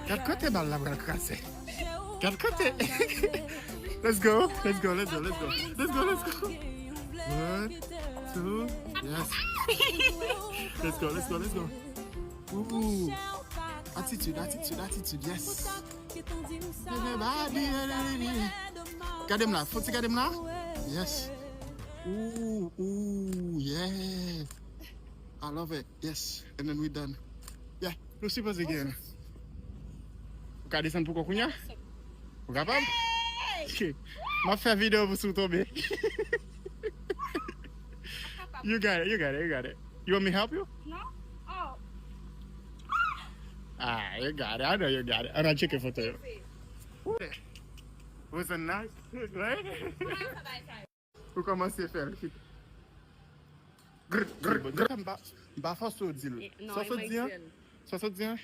Quel côté balle la bras cassé? Quel côté? Let's go. Let's go. Let's go. Let's go. Let's go. Let's go. 1, 2, yes. Let's go. Let's go. Let's go. Ooh. Attitude, attitude, attitude, yes. Got him now. Foot, got him now. Yes. Ooh, ooh, yeah. I love it. Yes. And then we're done. Yeah. Let's see us again. Vous descendre pour Kokunya? Vous capable? Je vais faire vidéo pour vous tomber. You got it, you got it, you got it. You want me to help you? No? Oh. Ah, you got it. I know you got it. I'm not checking for you. Was a nice, right? Vous commencez à faire. Grrr, grrr, grrr. Bah, force au deal. 70 ans? 70 ans?